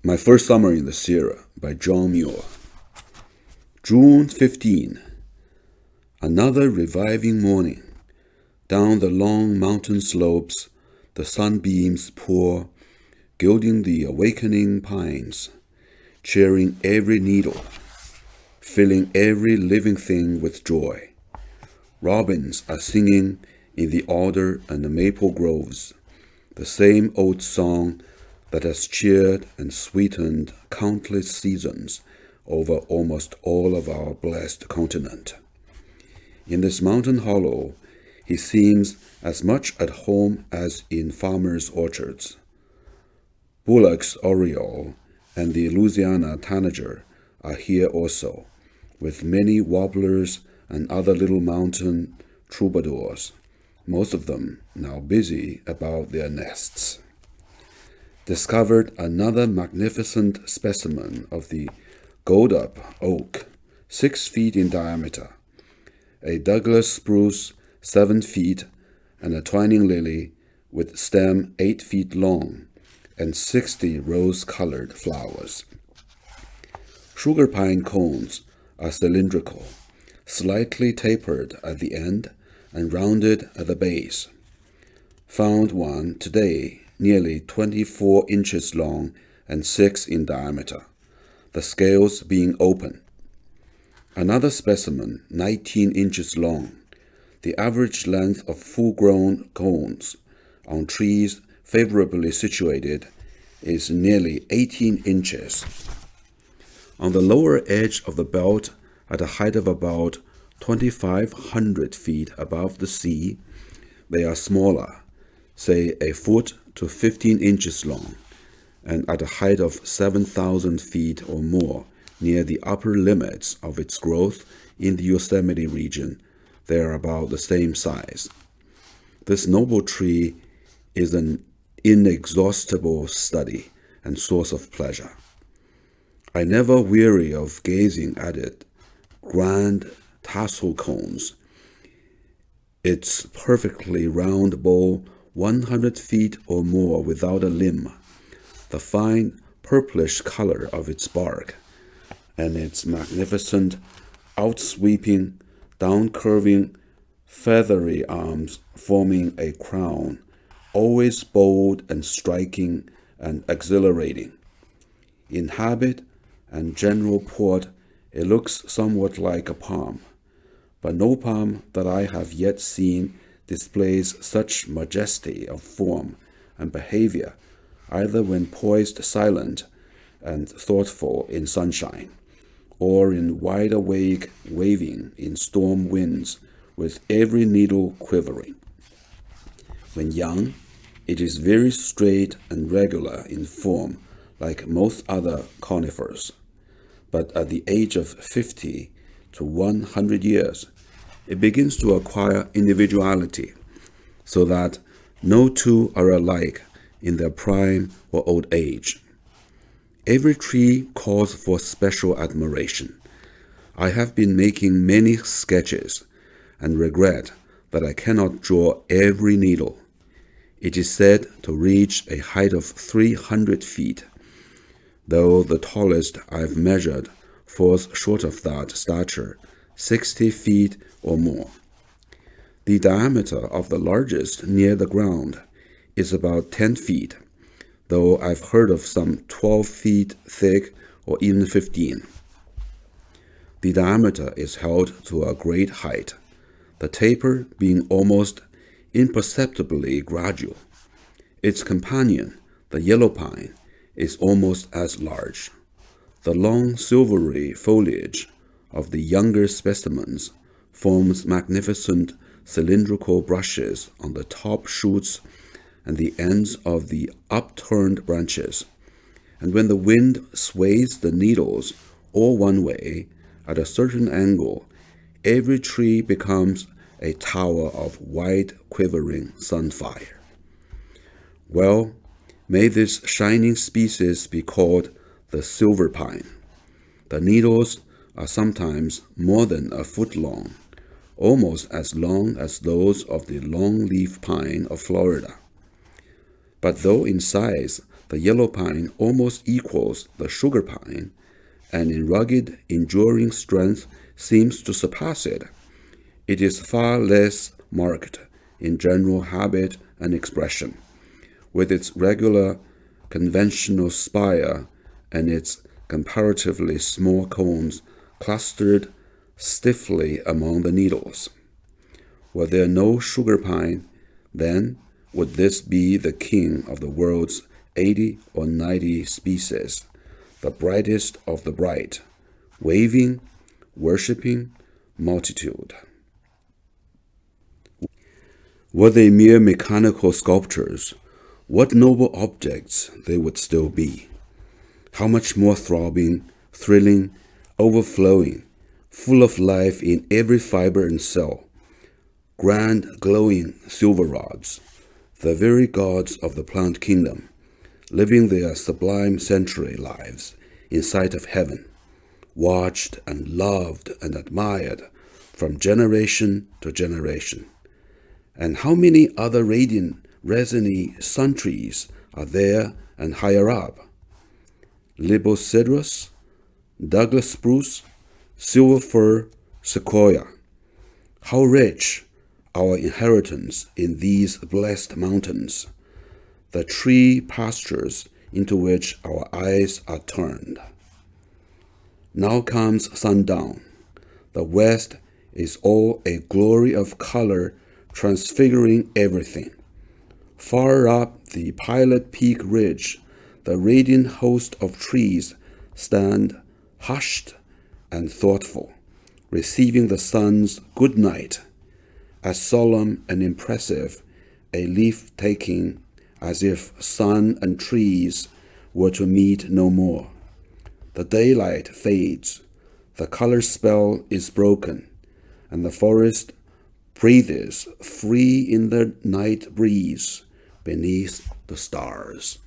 My First Summer in the Sierra by John Muir. June 15. Another reviving morning. Down the long mountain slopes, the sunbeams pour, gilding the awakening pines, cheering every needle, filling every living thing with joy. Robins are singing in the alder and the maple groves, the same old song that has cheered and sweetened countless seasons over almost all of our blessed continent. In this mountain hollow, he seems as much at home as in farmers' orchards. Bullock's oriole and the Louisiana tanager are here also, with many warblers and other little mountain troubadours, most of them now busy about their nests. Discovered another magnificent specimen of the gold-up oak, 6 feet in diameter, a Douglas spruce 7 feet, and a twining lily with stem 8 feet long and 60 rose-colored flowers. Sugar pine cones are cylindrical, slightly tapered at the end and rounded at the base. Found one today nearly 24 inches long and 6 in diameter, the scales being open. Another specimen, 19 inches long. The average length of full-grown cones on trees favorably situated is nearly 18 inches. On the lower edge of the belt, at a height of about 2,500 feet above the sea, they are smaller, say a foot to 15 inches long, and at a height of 7,000 feet or more near the upper limits of its growth in the Yosemite region, they are about the same size. This noble tree is an inexhaustible study and source of pleasure. I never weary of gazing at it, grand tassel cones, its perfectly round bowl 100 feet or more without a limb, the fine purplish color of its bark, and its magnificent, outsweeping, down-curving, feathery arms forming a crown, always bold and striking and exhilarating. In habit and general port, it looks somewhat like a palm, but no palm that I have yet seen displays such majesty of form and behavior, either when poised silent and thoughtful in sunshine, or in wide-awake waving in storm winds with every needle quivering. When young, it is very straight and regular in form like most other conifers, but at the age of 50 to 100 years, it begins to acquire individuality, so that no two are alike in their prime or old age. Every tree calls for special admiration. I have been making many sketches and regret that I cannot draw every needle. It is said to reach a height of 300 feet, though the tallest I've measured falls short of that stature, 60 feet or more. The diameter of the largest near the ground is about 10 feet, though I've heard of some 12 feet thick or even 15. The diameter is held to a great height, the taper being almost imperceptibly gradual. Its companion, the yellow pine, is almost as large. The long silvery foliage of the younger specimens forms magnificent cylindrical brushes on the top shoots and the ends of the upturned branches, and when the wind sways the needles all one way at a certain angle, every tree becomes a tower of white quivering sunfire. Well, may this shining species be called the silver pine. The needles are sometimes more than a foot long, almost as long as those of the longleaf pine of Florida. But though in size the yellow pine almost equals the sugar pine, and in rugged, enduring strength seems to surpass it. It is far less marked in general habit and expression, with its regular, conventional spire and its comparatively small cones clustered stiffly among the needles. Were there no sugar pine, then would this be the king of the world's 80 or 90 species, the brightest of the bright, waving, worshipping multitude. Were they mere mechanical sculptures, what noble objects they would still be. How much more throbbing, thrilling, overflowing, full of life in every fiber and cell. Grand, glowing silver rods, the very gods of the plant kingdom, living their sublime century lives in sight of heaven, watched and loved and admired from generation to generation. And how many other radiant, resiny sun trees are there and higher up? Libocedrus, Douglas spruce, silver fir, sequoia. How rich our inheritance in these blessed mountains, the tree pastures into which our eyes are turned. Now comes sundown. The west is all a glory of color, transfiguring everything. Far up the Pilot Peak ridge, the radiant host of trees stand hushed and thoughtful, receiving the sun's good night, as solemn and impressive a leaf-taking as if sun and trees were to meet no more. The daylight fades, the color spell is broken, and the forest breathes free in the night breeze beneath the stars.